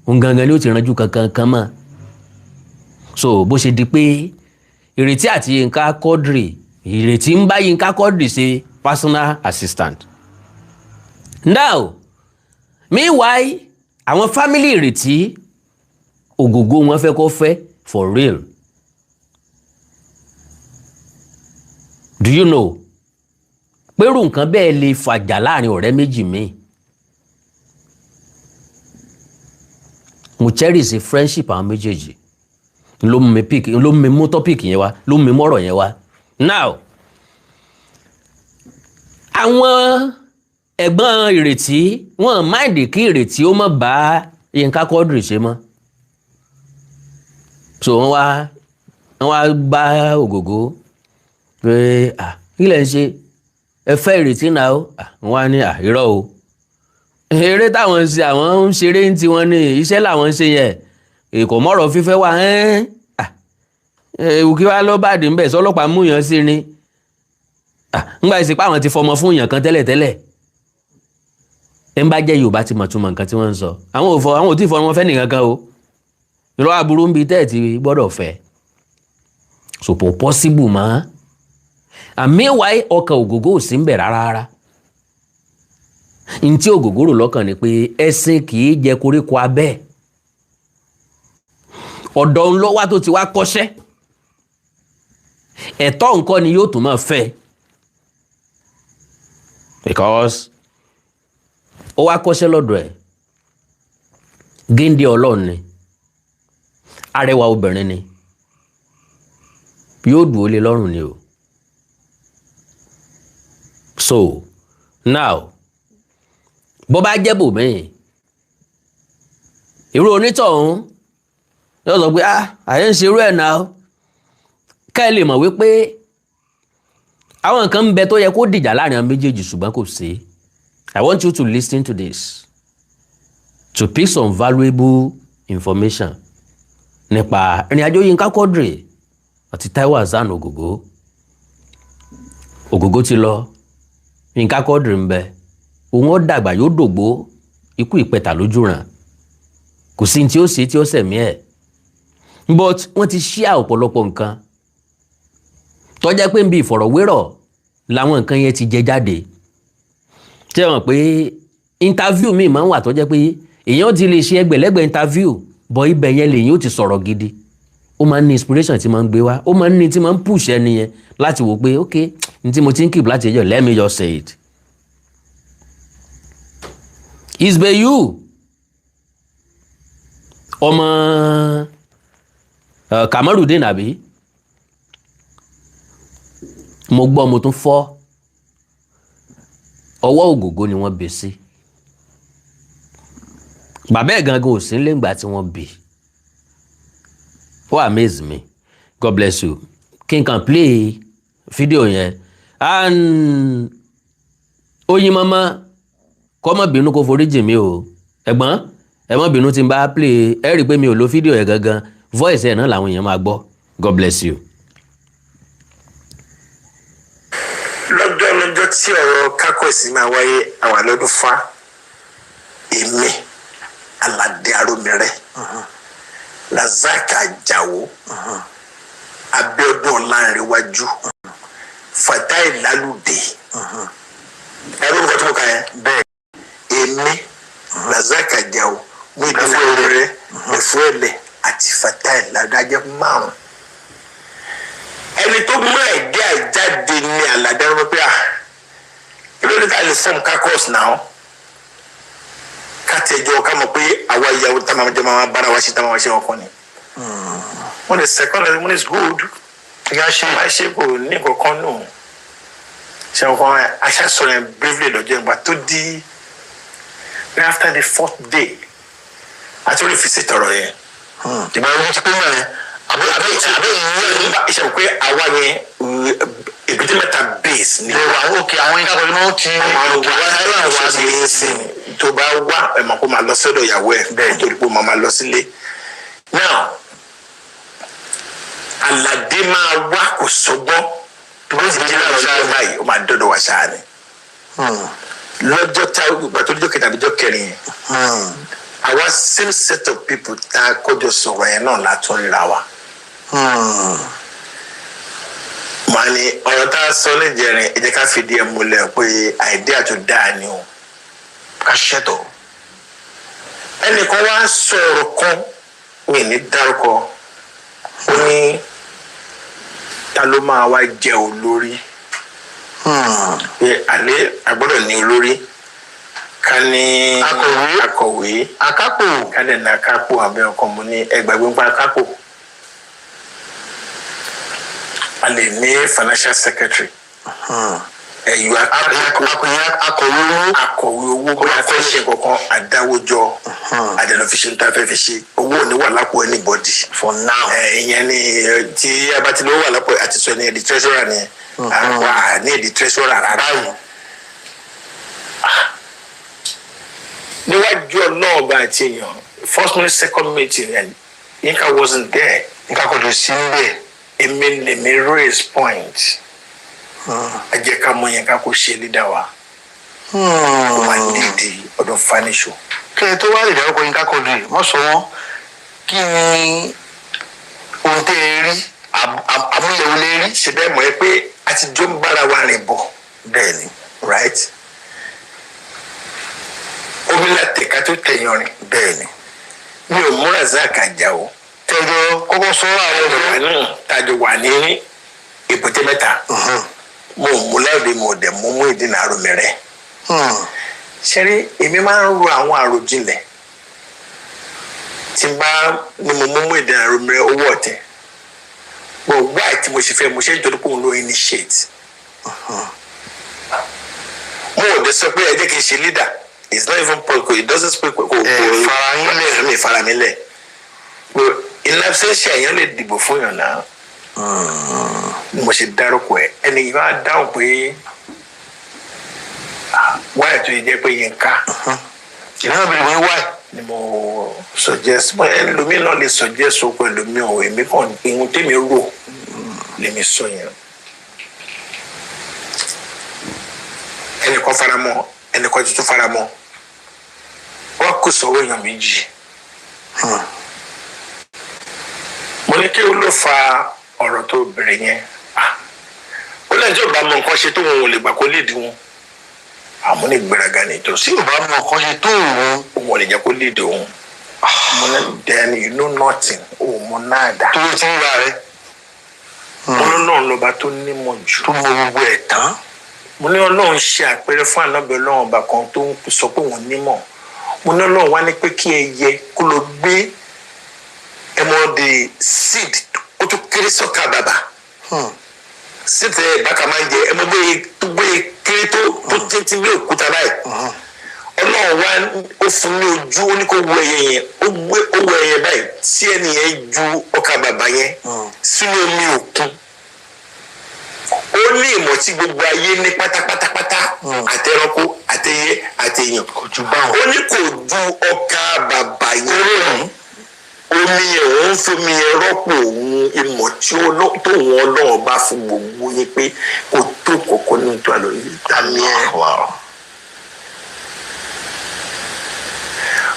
òun gangan ni ó ti ranjú kankan kan mọ́ so bó ṣe di pé Ìrètí àti Yinka Quadri Ìrètí ń bá Yinka Quadri ṣe personal assistant. Now meanwhile àwọn family Ìrètí Ogogo wọn fẹ́ kó fẹ́ for real. Do you know pẹ̀rù nǹkan bẹ́ẹ̀ lè fàjà láàrin ọ̀rẹ́ méjì míì. Mo cherish friendship àwọn méjèèjì ló mú mi mú topic yẹn wá ló mú mi mọ́rọ̀ yẹn wá. Now àwọn ẹ̀gbọ́n Ìrètí wọ́n mind kí Ìrètí ó má bá Yinka Quadri ṣe mọ́ so wọ́n wá bá Ogogo pé kí lẹ̀ ń ṣe ẹ fẹ́ Ìrètí náà wọ́n á ní irọ́ o eré táwọn ń ṣe àwọn ń ṣeré ń tiwọn ní iṣẹ́ làwọn ń ṣe yẹn èkó mọ́rọ̀ fífẹ́ wà ewu kí wá ló bá dé ń bẹ̀ sọ́lọ́pàá mú yàn sí ni ńgbà ìsìnkú àwọn ti fọmọ fún yàn kan tẹ́lẹ̀tẹ́lẹ̀ ẹ ń bá jẹ́ Yorùbá ti mọ̀túmọ̀ nǹkan tí wọ́n ń sọ àwọn ò tí ì fọmọ fẹ́ nìkan kan o irọ́ aburú ń bi tẹ́ẹ̀ ti gbọ́dọ̀ fẹ́ sòpò possible mọ́ àmì wáyé ọkàn Ogogo ò sí ń bẹ̀ rárá n tí Ogogo rò lọ́kàn ni pé ẹṣin kì í jẹ koríko abẹ́ ọ̀dọ̀ ń lọ́wọ́ tó ti wá kọ́ṣẹ́ ẹ̀tọ́ nǹkan ni yóò tún máa fẹ́ because ó wá kọ́ṣẹ́ lọ́dọ̀ ẹ̀ géńdé Ọlọ́run ni arẹwà obìnrin ni yóò dùn ó lé lọ́rùn ni o so now bó bá jẹ́ bòmíì irú onítọ̀hún yóò sọ pé àyè ń ṣe irú ẹ̀ náà ká ẹ lè mọ̀ wípé àwọn nǹkan ń bẹ tó yẹ kó dìjà láàrin àwọn méjèèjì ṣùgbọ́n kò sí. I want you to listen to this to pick some valuable information nípa ìrìn àjò Yinka Quadri àti Taiwo Hassan Ogogo. Ogogo ti lọ Yinka Quadri ń bẹ òun ó dàgbà yóò dògbó ikú ìpẹta lójú ràn kò sí tí ó ṣe tí ó sẹ̀mí ẹ̀ but wọ́n ti share ọ̀pọ̀lọpọ̀ nǹkan tó jẹ́ pé ń bí ìfọ̀rọ̀wérọ̀ làwọn nǹkan yẹn ti jẹ jáde ṣé wọ́n pé interview mi máa ń wà tó jẹ́ pé èèyàn ti lè ṣe ẹgbẹ̀lẹ́gbẹ̀ interview bọ̀ ibẹ̀ yẹn lèyìn ó ti sọ̀rọ̀ gidi ó máa ń ní inspiration tí máa ń gbé wá ó máa ń ní tí máa ń push ẹni yẹn láti wò pé ok ní tí mo ti ń keep láti ẹjọ́ let me just say it. Isbeyu ọmọ Kamarudin àbí mo gbọ́ mo tún fọ́ ọwọ́ Ogogo ni wọ́n bẹ̀ sí bàbá ẹ̀ gangan ò sí nílé ìgbà tí wọ́n bì ó amaze me God bless you kí n kàn play fídíò yẹn and oyin mama kọ́ mọ́ bínú kó forí jì mí o ẹ̀gbọ́n ẹ mọ́ bínú tí n bá play ẹ rí i pé mi ò lo fídíò yẹn gangan voice ẹ̀ náà làwọn èèyàn máa gbọ́ God bless you. lọ́jọ́ tí ọ̀rọ̀ kákọ̀sí máa wáyé àwọn àlọ́dún fa èmi Aládé Arómirẹ́ Razak Ajáò Abíọ́dún Ọlánrewájú Fatai Lálùdé ẹ̀rọ nǹkan tó kà yẹn bẹ́ẹ̀ èmi Razak Ajáò mú ìdúró ẹ̀fúrẹ́lẹ̀ àti Fatai Lálùdé márùn ẹni tó mú ẹ̀gẹ́ àjáde ní Aládé Arómirẹ́ pé ìlú ní ká lè fọ́ọ̀mù kákọ́ọ̀sì náà ká tẹjọ́ ká mọ̀ pé àwa ìyàwó táwọn ọmọdé máa bára wa ṣe táwọn ọmọ ṣe wọn kọ́ ni. When the second one is good, máa ṣe kò ní kankan nù ṣe nǹkan aṣáṣọrọ ẹ̀ bravely lọ́jọ́ ìgbà tó di after the 4th day àti orí fisi tọrọ yẹn ìgbà wọn ti pín mọ́ ẹ àbí ìṣe pé àwa yẹn èbúté mẹ́ta base ni àwọn òkè àwọn yẹn kákọ́ ni wọ́n ti wá sí ẹ̀sìn tó bá wá ẹ̀ mọ̀ kó máa lọ sọ́dọ̀ ìyàwó ẹ̀ bẹ́ẹ̀ torí pé ó máa lọ sílé now aládé máa wá kò sọgbọ́n tó bá sì jí náà lọ́jọ́ báyìí ó máa dọ́dọ̀ wá ṣáà ni lọ́jọ́ tá ìgbà tó lọ́jọ́ kẹta àbíjọ́ kẹrin yẹn àwa same set of people tá a kọjọ sọ̀rọ̀ yẹn náà látún ríra wa. màá ní ọ̀rọ̀ tá a sọ lẹ́jẹ̀rin ẹ jẹ́ ká fìdí ẹ̀ múlẹ̀ pé àìdíà tó dáa ni o ká ṣètò. ẹnìkan wá sọ̀rọ̀ kan mi ní dárúkọ ó ní ta ló máa wá jẹ olórí pé àlẹ́ àgbọ́dọ̀ ní olórí ká ní akọ̀wé akápò ká dẹ̀ ní akápò àbẹ́ ọkọ̀ mu ní ẹgbàgbé ń pa akápò a lè ní financial secretary ẹ̀yọ́ akọ̀wé owó bóyá fẹ́ ṣe kankan àdáwójọ àdẹ̀nàfiṣe ń ta fẹ́ fi ṣe owó ò ní wà lápò anybody for now ìyẹn ni tí abatilówó wà lápò àti sọ ní ẹ̀dí treasurer ni wà ní ẹ̀dí treasurer rárá yìí níwájú ọlọ́ọ̀bá àti èèyàn first minute second meeting and Yinka wasn't there Yinka kò lè sí níbẹ̀ èmi lèmi raise point ẹ jẹ́ ká mọ Yinka kó ṣe leader wa kó máa lédi ọ̀dọ̀ fanisho. kí ẹ tó wá lè dárúkọ Yinka kò lè wọ́n sọ wọ́n kí ni ohun tẹ́ ẹ rí àmúyẹ̀wò lè rí. ṣe bẹ́ẹ̀ mọ̀ ẹ́ pé àtijọ́ ń bára wa rìn bọ̀ bẹ́ẹ̀ ni right omi la tẹ̀ka tó tẹ̀yàn rìn bẹ́ẹ̀ ni mi ò múra zaka jà o tẹjọ kọ́kọ́ sọ àwọn ọ̀rọ̀ náà tàjọ wà ní èbúté mẹ́ta mo mú láòdì mo dẹ̀ mú ìdínà àròmì rẹ̀ ṣẹ́rí èmi máa ń ro àwọn àròjinlẹ̀ tí n bá ní mo mú ìdínà àròmì rẹ̀ owó ọ̀tẹ̀ mo wá tí mo ṣe fẹ́ mo ṣe ń jọdún pé òun ló initiate mo ò dé sọ pé ẹ jẹ́ kí n ṣe leader. It's not even political. It doesn't speak. Faramile. But in absence, èèyàn lè dìbò fún yàn náà. Mo ṣe dárúkọ ẹ. Ẹni yìí máa dáhùn pé wáyà tó yẹ jẹ́ pé Yinka. ìnáwó bẹ̀rẹ̀ wọ́n wáyà. Ni mo suggest. Ẹlòmíì náà lè suggest okò ẹlòmíì o. Èmi kàn ìhun tèmi rò lèmi sọ yẹn. Ẹnìkan faramọ́ ẹnìkan tuntun faramọ́. Wọ́n kò sọ̀rọ̀ èèyàn méjì. Mo ní kí o ló fa ọ̀rọ̀ tó bẹ̀rẹ̀ yẹn. Ó lẹ́jọ́ ìbá mọ nǹkan ṣe tó wọn ò lè gbà kó léèdì wọn. Àmọ́ ní ìgbéraga ní ìtòsí. tí ò bá mọ nǹkan ṣe tó òun. Òun ò lè jẹ́ kó léèdì òun. Mo ní then you know nothing. O mo náà dá. tó o ti ń ra rẹ. Mo ní Ọlọ́run lọ́ba tó nímọ̀ jù. tó mọ gbogbo ẹ̀ tán. Mo ní Ọlọ́run ṣe àpẹẹrẹ fún ànábẹ́ Ọlọ́run ọba kan tó ń sọ pé òun nímọ̀. Mo ní Ọlọ́run wá ní pé kí ẹyẹ kó lọ gbé ẹmọ the seed ó tún kéré sọ́ka bàbà seed ẹ̀ bákà máa ń jẹ ẹmọ gbé kéré tó títí bí òkúta báyìí Ọlọ́run wá ó fún ní ojú ó ní kó wo ẹyẹ yẹn ó wo ẹyẹ báyìí tí ẹni yẹn ju ọkà bàbà yẹn sínú omi òkun ó ní ìmọ̀ tí gbogbo ayé ní pátápátápátá àtẹranko àtẹyẹ àtẹyàn kò jù báwọn. ó ní kò ju ọkà bàbà yẹn omi yẹn òun fomi yẹn rọ́pò òun ìmọ̀ tí tó wọn Ọlọ́run bá fún gbogbo yín pé kò tó kọ̀ọ̀kan ní ìtọ́ àlọ́ yìí tàbí ẹ̀.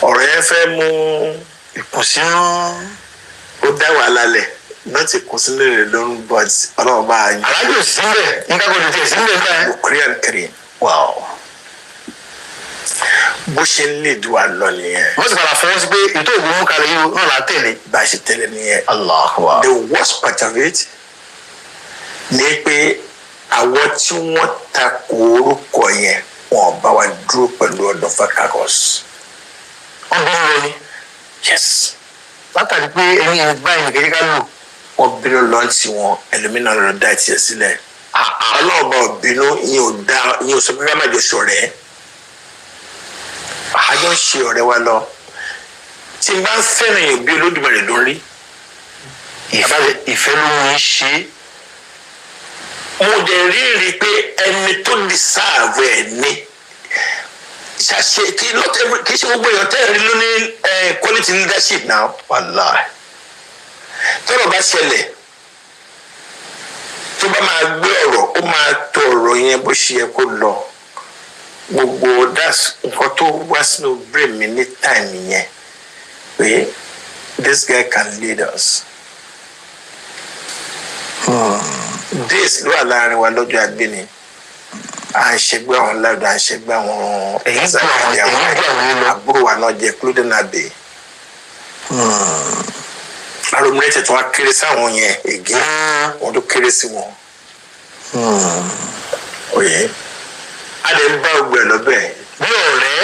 ọ̀rọ̀ yẹn fẹ́ mú ìkùnsínú ó dá wàhálà lẹ̀ náà ti kún sínú rẹ̀ lórun but Ọlọ́run bá a yín. alájò sílẹ̀ Yinka kò lè tẹ̀ sílẹ̀ báyìí. Korean kiri bó ṣe ń lè dùn àlọ́ nìyẹn. wọ́n sì padà fọwọ́ sí pé ètò ògùn mú kalẹ̀ yìí náà là á tẹ̀lé. bá a ṣe tẹ̀lé nìyẹn. Allah. The worst part of it ni pé àwọn tí wọ́n takò orúkọ yẹn wọ́n bá wa dúró pẹ̀lú ọ̀dọ̀ fakakos. wọ́n bí wọn ni. Yes. látàrí pé ẹni ẹ̀ báyìí nìkan ká lò. wọ́n bínú lọ́ǹtì wọn ẹlòmínà lọ́ọ́ dá tiẹ̀ sílẹ̀ ọlọ́ọ̀bà bínú yín ò sọ pé ká má jọ ṣọ̀rẹ́ àjọ ń ṣe ọ̀rẹ́ wa lọ tí n bá ń fẹ́ràn èèyàn bí Olódùmarè ló ń rí ìfẹ́ ló ń ṣe mo dẹ̀ rí pé ẹni tó deserve ẹ̀ ni ṣàṣe kì í ṣe gbogbo èèyàn tẹ́lẹ̀ rí ló ní quality leadership náà wàláì tọ́rọ̀ bá ṣẹlẹ̀ tó bá máa gbé ọ̀rọ̀ ó máa tọ ọ̀rọ̀ yẹn bó ṣe yẹ kó lọ gbogbo that's nǹkan tó wá sínú brain mi ní time yẹn pé this guy can lead us. This ló wà láàrin wa lọ́jọ́ àgbéni à ń ṣẹgbẹ́ àwọn ládùn à ń ṣẹgbẹ́ àwọn ẹ̀yìn àwọn àbúrò wa náà jẹ́ clothing abbey. Aromire tó wá kéré sáwọn yẹn ègé wọn tó kéré sí wọn. Oyè adé ń bá ọgbẹ lọ́bẹ̀ bí ọ̀rẹ́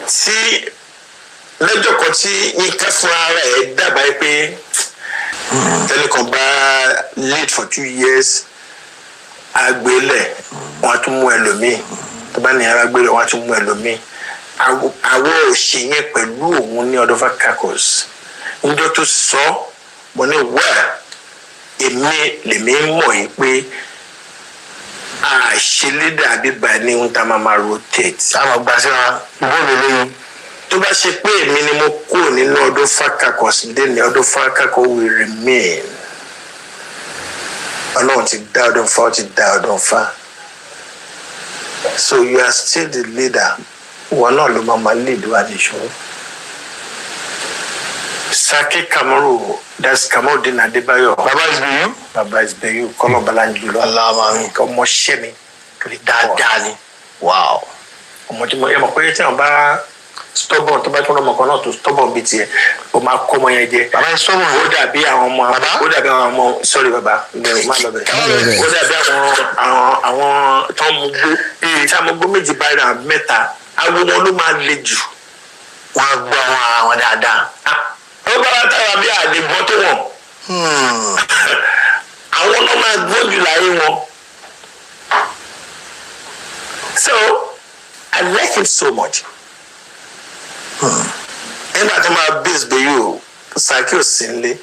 tí lọ́jọ́ kan tí Yínká fún ara ẹ̀ dábàá pé tẹnìkan bá lead for 2 years agbélẹ̀ wọn á tún mú ẹlòmíì tó bá ní ara gbélẹ̀ wọn á tún mú ẹlòmíì àwọn òṣè yẹn pẹ̀lú òun ní Ọ̀dọ́fà caucus níjọ́ tó sọ mo ní èmi lèmi mọ̀ yìí pé àṣelédà bíbá ní ohun tá a máa rotate. àwọn gbàsíra bóòlù lóyún. tó bá ṣe pé èmi ni mo kúrò nínú Ọ̀dọ́fà caucus dé ní Ọ̀dọ́fà caucus will remain. Ọlọ́run ti dá Ọ̀dọ́fà ó ti dá Ọ̀dọ́fà. So you are still the leader. Wọn náà ló máa lead wa nìṣó. Saki Kamaru, that's Kamaldeen Adébáyọ̀. Baba Isbeyu, kọ́lọ̀ Balanjulo. Aláàmà ọmọ ṣẹ́ mi. dáadáa ni. Wow. Ọmọ tí mo yẹ mọ̀ pé tí wọ́n bá stubborn tó bá tún lọ́mọ kan náà tó stubborn bíi tiẹ̀ ó máa kọ́ ọmọ yẹn jẹ. Bàbá yẹn stubborn. Ó dàbí àwọn ọmọ ó dàbí àwọn ọmọ sorry bàbá má lọ bẹ̀. Ó dàbí àwọn tó ń mugbó tí a mugbó méjì báyìí náà mẹ́ta àwọn wọn ló máa le jù. Wọ́n á gbọ́ ara wọn dáadáa. Ó bá wá tára bí àdìgbọ́n tó wọ̀n. Àwọn náà máa gbọ́ jù láyé wọn. So I like him so much. Nígbà tó máa bí Isbeyu Saki ò sí nílé.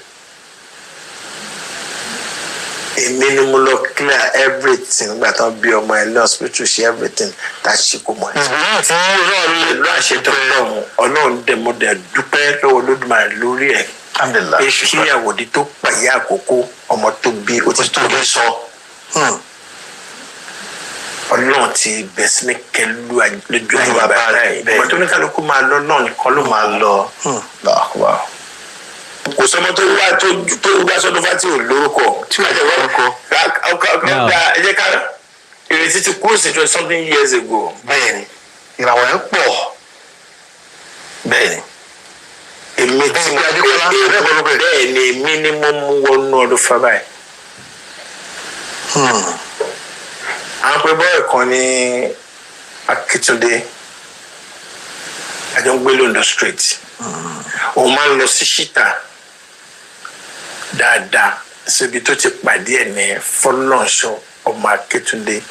Èmi ni mo lọ clear everything nígbà tó bí ọmọ ẹ̀ ní hospital ṣe everything tá a ṣe kó mọ̀ ẹ́. Ìlú àṣetọ̀ náà Ọlọ́run dẹ̀ mo dẹ̀ dúpẹ́ lọ́wọ́ Olódùmarè lórí ẹ̀. Èṣù kíyàwó di tó pàyà àkókò ọmọ tó bí ó ti tó bí sọ. Ọlọ́run ti bẹ̀ sí ní kẹlu lójú ayé bàbá rẹ̀. Ìgbà tó ní kálukú máa lọ náà nìkan ló máa lọ. Kò sọmọ tó wá sọ́dún fátì ò lórúkọ. Tí wàá jẹ́ lórúkọ. Ẹ jẹ́ ká ìrètí ti kúrò sí 20 something years ago. Bẹ́ẹ̀ni, ìràwọ̀ ẹ̀ pọ̀. Bẹ́ẹ̀ni. Èmi tí mo bẹ́ẹ̀ ni èmi ni mo mú wọnú Ọ̀dọ́fà báyìí. Àwọn pé bọ́ọ̀ kan ní Akíntúndé àjọ ń gbé London street. Òun máa ń lọ sí ṣíta dáadáa síbi tó ti pàdé ẹ̀ ní Fọlọ́nṣọ́ ọmọ Akíntúndé.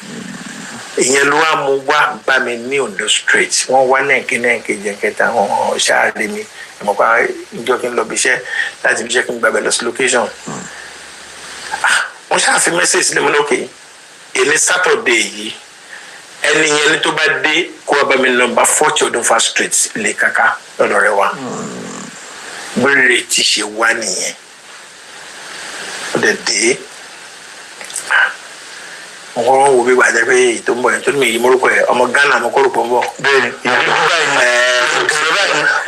Ìyẹn ló wá mú wá bá mi ní Ondo street. Wọ́n wá náà kejì kẹta wọn ṣáàrí mi. Mo pa ìjọ kí n lọ bí iṣẹ́ láti bí iṣẹ́ kí n gbàgbẹ́ lọ sí location. Wọ́n ṣáà fi message sílẹ̀ mọ́ lókè. Èmi Saturday yìí ẹni yẹn ní tó bá dé kó wá bá mi nọ́mbà 40 Ọ̀dọ́fà street lè kàkà lọ́dọ̀ rẹ wá. Bẹ́ẹ̀rẹ̀ ti ṣe wá nìyẹn. Ó dẹ̀ dé. Wọ́n wo bí wàá jẹ́ pé èyí tó ń bọ̀ yẹn tó ní mi yìí mórúkọ ẹ̀ ọmọ Ghana mo kórùkọ ń bọ̀. Bẹ́ẹ̀ni,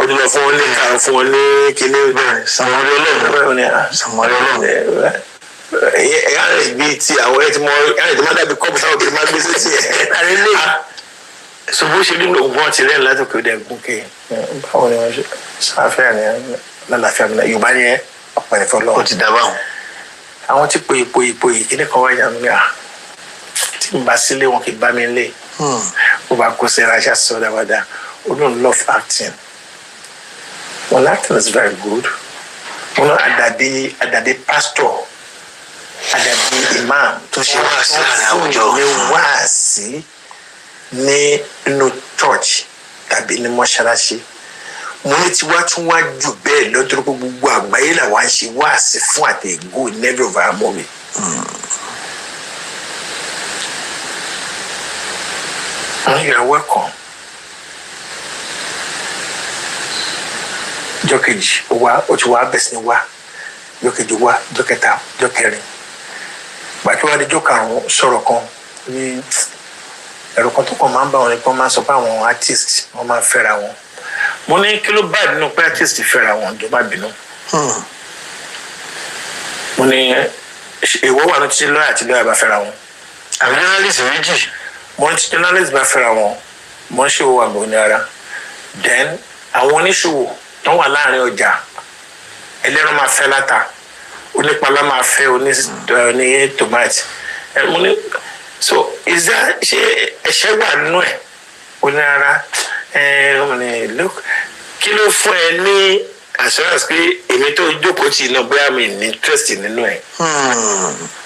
ọdún lọ fún wọn ní ká fún wọn ní kíní. Sàmọ́lé Ọlọ́run. Sàmọ́lé Ọlọ́run. Ẹ̀yà rẹ̀ bíi ti àwọn ẹ̀ tí máa dàbí kọ́ọ̀pù táwọn obìnrin máa gbé sétí ẹ̀. Àrẹ́lẹ̀ ṣùgbọ́n ṣe nínú ògùn ọtí rẹ̀ látòkè òde ẹ̀gúnkè. Báwo ni wọ́n ṣe sáfẹ́ àní lálàáfíà mi náà Yorùbá ni ẹ̀ ọ̀pẹ̀ ẹ̀fọ́ lọ́wọ́. Ó ti dábàá wọn. Àwọn tí po ipò yìí kíní kan wáyà mi tí n bá sílé wọn kì í bá mi lé. Ó bá kó sẹ́ra aṣá sọ dáadáa. Ó don't love acting. Well, acting is very good. Àdàdé pastor imam tó ṣe wáàsí láàrin àwùjọ ní wáàsí ní inú church tàbí ní mọ́ṣáláṣí mo ní tiwa tún wá jù bẹ́ẹ̀ lọ́dún pé gbogbo àgbáyé làwọn ṣe wáàsí fún àtẹ̀gò never over amómi. You are welcome. Jọ́kejì ó ti wá bẹ̀sẹ̀ ní wá jọ́kejì wá jọ́kẹta jọ́kẹrin gbàtí wàá di jọ́karùn-ún sọ̀rọ̀ kan ní ẹ̀rọ kan tó kàn máa ń bá wọn nípa máa ń sọ pé àwọn artist wọn máa ń fẹ́ra wọn mo ní kí ló bá nínú pé artist fẹ́ra wọn ìjọba bínú mo ní èèwọ̀ wà ní títí lọ́yà àti lọ́yà bá fẹ́ra wọn àwọn journalist méjì mo ní títí journalist bá fẹ́ra wọn mo ń ṣòwò àgbò ní ara then àwọn oníṣòwò tó wà láàrin ọjà ẹlẹ́rọ máa fẹ́ láta onípalá máa fẹ́ oní tomate mo ní so is that ṣé ẹ̀ṣẹ̀ wà nínú ẹ̀ oní ara mo ní look kí ló fún ẹ ní assurance pé èmi tó jókòó tì náà bóyá mi ní interest nínú ẹ̀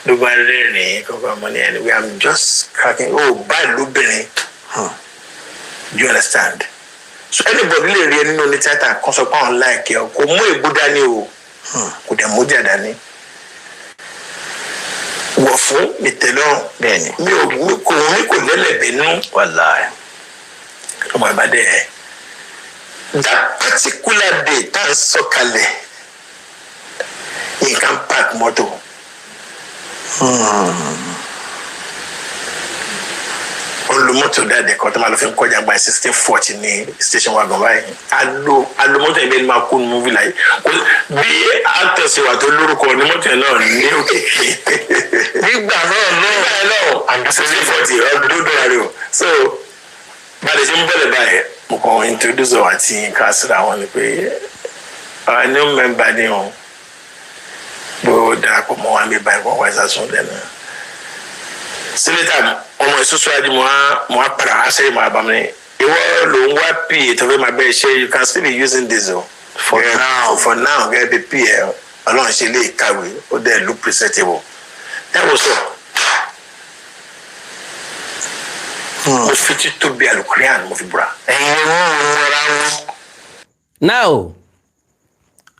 ló bá rẹ́rìn-ín kọ́kọ́ mo ní anyway I'm just cracking báyìí lóbìnrin you understand. So anybody lè rí ẹ nínú ní tíátà kan sọ pé àwọn láìkẹ́ ọ kò mú ègbó dání o kò dẹ̀ mú jà dání wọ̀ fún ìtẹ́lọ́rùn bẹ́ẹ̀ni mi kò lẹ́lẹ̀bẹ̀ nú wàláì ọmọ ìbàdí ẹ̀ that particular day tá à ń sọ̀kalẹ̀ nǹkan park mọ́tò olùmọ́tò dáadé kan tó máa lọ fi ń kọjá gba 1640 ní station wagon báyìí alùmọ́tò yẹn bẹ́ẹ̀ ni máa kú ní múvi láyé bí actors wà tó lórúkọ ní mọ́tò yẹn náà ní òkèké nígbà náà 1640 ọdún dọ́là rẹ̀ o so bàdé ṣe ń bẹ̀rẹ̀ báyìí mo kàn introduce ọ̀ àti kásìrà wọn ni pé new member ni wọn bó darapọ̀ mọ́ wọn bí báyìí wọ́n wá ìsàsùn lẹ́nu sílẹ̀tà ọmọ ìsúsú ajé mo á padà wá sẹ́yìn máa bá mi ìwọ ló ń wá pa tó fẹ́ máa bẹ́ẹ̀ ṣe you can still be using this o for now gẹ́gẹ́ bí pa ọlọ́run ṣe lè kàwé ó dẹ̀ look presentable that was all. mo fi títóbi alukurian mo fi búra. Now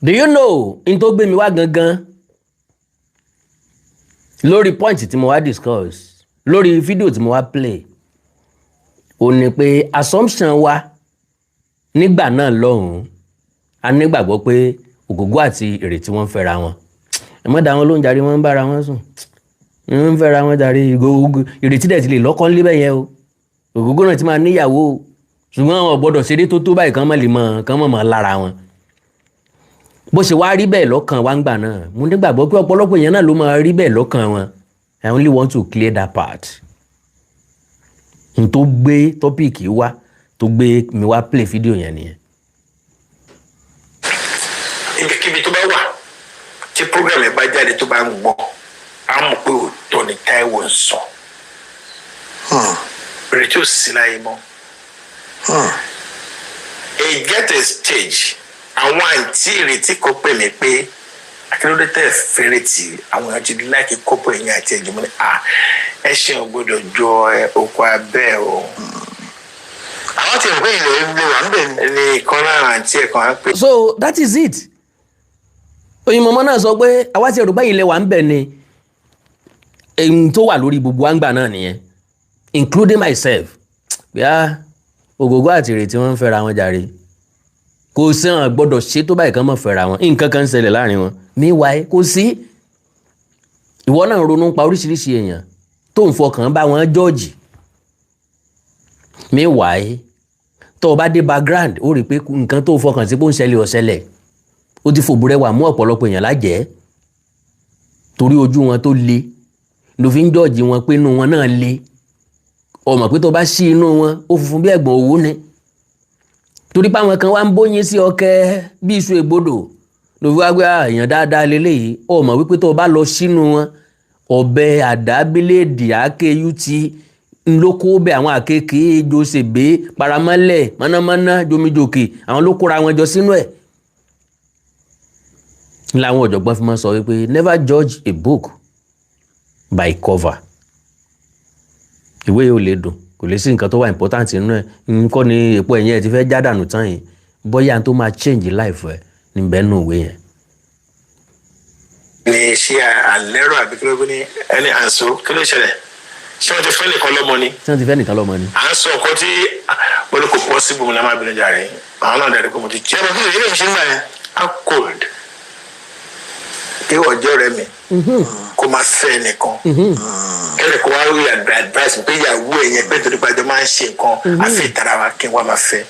do you know n tó gbé mi wá gangan lórí point tí mo wá discuss lórí fídíò tí mo wá play ó ní pé assumption wa nígbà náà lọ́hùn-ún a nígbàgbọ́ pé Ògògó àti Ìrètí wọ́n ń fẹ́ra wọn ẹ mọ́ da wọn ló ń jarí wọ́n ń bára wọn sùn wọ́n ń fẹ́ra wọn jarí Ìrètí dẹ̀ ti lè lọ́kọ́ ńlé bẹ́ẹ̀ yẹn o Ògògó náà ti máa níyàwó o ṣùgbọ́n àwọn gbọ́dọ̀ ṣeré tó tó báyìí kán mọ̀ lára wọn bó ṣe wá rí bẹ́ẹ̀ lọ́kàn wa ń gbà náà mo nígbàgbọ́ pé ọ̀pọ̀lọpọ̀ èèyàn náà ló máa rí bẹ́ẹ̀ lọ́kàn wọn I only want to clear that part n tó gbé tọ́pìkì wá tó gbé mi wá play fídíò yẹn nìyẹn. ibikíbi tó bá wà tí program ẹ̀ bá jáde tó bá ń gbọ́ á mọ̀ pé òótọ́ ni Táíwò ń sọ Ìrètí ò sí láyé mọ́ it get a stage àwọn àǹtí Ìrètí kò pè mí pé akérèdé tẹ fẹrẹ tí àwọn èèyàn ti láìkí kópọ ẹ̀yìn àti ẹjọ mọ ní ẹ ṣe ò gbọ́dọ̀ jọ oko abẹ́ o. àwọn tí ìwé ilẹ̀ ilé wà ń bẹ̀ ní ìkan lára àǹtí ẹ̀ kan á pè. So that is it. Oyinmọmọ náà sọ pé àwa tí Yorùbá ilẹ̀ wà ń bẹ̀ ni èyí tó wà lórí gbogbo àǹgbà náà nìyẹn including myself bíá Ògògó àti Ìrètí wọ́n ń fẹ́ra wọn jàre kò sí àwọn gbọ́dọ̀ ṣe tó báyìí kan mọ̀ fẹ́ra wọn nǹkan kan ń ṣẹlẹ̀ láàrin wọn meanwhile kò sí ìwọ náà ronú pa oríṣiríṣi èèyàn tó ń fọkàn bá wọn jọ́ọ̀jì meanwhile tó o bá dé background ó rí i pé nǹkan tó fọkàn sí pé ó ń ṣẹlẹ̀ ó ṣẹlẹ̀ ó ti fòbúrẹ́wà mú ọ̀pọ̀lọpọ̀ èèyàn lájẹ́ torí ojú wọn tó le ló fi ń jọ́ọ̀jì wọn pé inú wọn náà le o mọ̀ pé tó bá ṣí inú wọn ó funfun bí ẹ̀gbọ̀n òwú ni torí pé àwọn kan wá ń bóyin sí ọkẹ bí iṣu ègbodò ló fi wá gbé èèyàn dáadáa lélẹ́yìí ó mọ̀ wípé tó bá lọ sínú wọn ọ̀bẹ àdá bíléèdì àáké yúti ńlọkọ bẹ àwọn àkekè josebe paramọ́lẹ̀ mọ́nàmọ́ná jomijòkè àwọn ló kóra wọn jọ sínú ẹ̀ làwọn ọ̀jọ̀gbọ́n fi máa sọ wípé never judge a book by cover. Ìwé yóò lè dùn, kò lè sí nǹkan tó wà important nínú ẹ̀, nǹkan ni èpo ẹ̀yìn ẹ̀ ti fẹ́ jádànù tán yìí, bóyá tó máa change life ẹ̀ níbẹ̀ nù ìwé yẹn. Ní ṣe àlẹ́rọ̀ àbí kí ló gbé ní ẹni àǹsó kí ló ṣẹlẹ̀? Ṣé wọ́n ti fẹ́ nìkan lọ́mọ ni? Ṣé wọ́n ti fẹ́ nìkan lọ́mọ ni? À ń sọ nǹkan tí olùkọ́ possible ní a máa bẹ̀rẹ̀ jà rẹ̀. Àwọn náà dẹ̀rẹ̀ pé mo ti jẹ́ ọmọ kí ló yẹ kí n gbà yẹn? How cold? Kí wọ́n jẹ́ ọ̀rẹ́ mi kó máa fẹ́ nìkan. Kẹ́lẹ̀ kó wá rí advice pé ìyàwó ẹ̀ yẹn pé torí pé àjọ máa ń ṣe nǹkan àfi ìtara wa kí n wá máa fẹ́.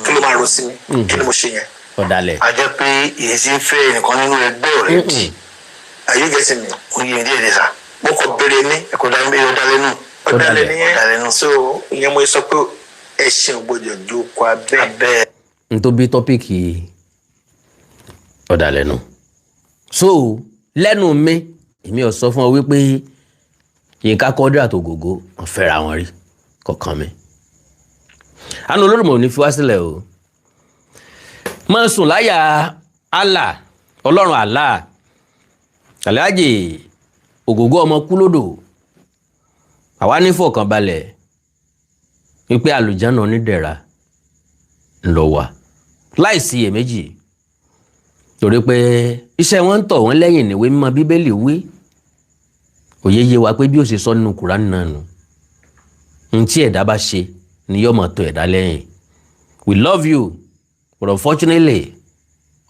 Kí ló máa rọ sí mi? Kí ni mo ṣe yẹn? Ọ̀dàlẹ̀. A jẹ́ pé èyí tí ń fẹ́ nìkan nínú ẹgbẹ́ ọ̀rẹ́ dì. Are you getting me? Oye ní èdè sá. Mo kọ bèrè ní. Ẹ̀kọ́ dálẹ́nu. Ọ̀dàlẹ̀ nìyẹn. So ìyẹn mo sọ pé ẹṣin ògbójọ ju kọ abẹ́. N tó bí tọ́pìkì ọ̀dàlẹ̀ nù. So lẹ́nu mi èmi ò sọ fún ọ wípé Yínká Quadri àti Ogogo wọ́n fẹ́ra wọn rí kọ̀ọ̀kan mi. Àánú Olódùmarè ò ní fi wá sílẹ̀ o. Máa sùn láyà Allah, Ọlọ́run Allah, Alhaji Ogogo ọmọ Kúlódò. Àwa ní fọkànbalẹ̀ wípé àlùjánnà onídẹ̀ra ńlọ wà láìsí iyèméjì, torí pé iṣẹ́ wọn ń tọ̀ wọ́n lẹ́yìn níwé mímọ́ Bíbélì wí. Òye yé wa pé bí ó ṣe sọ nínú Kùránì náà nù, ohun tí ẹ̀dá bá ṣe ni yóò máa tọ̀ ẹ̀dá lẹ́yìn. We love you, but unfortunately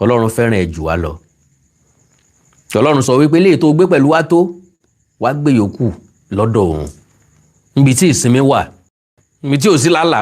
Ọlọ́run fẹ́ràn ẹ jù wá lọ. Ọlọ́run sọ wípé léè tó gbé pẹ̀lú wa tó wá gbé yòókù lọ́dọ̀ òun, níbi tí ìsinmi wà, níbi tí ò sí làálàá.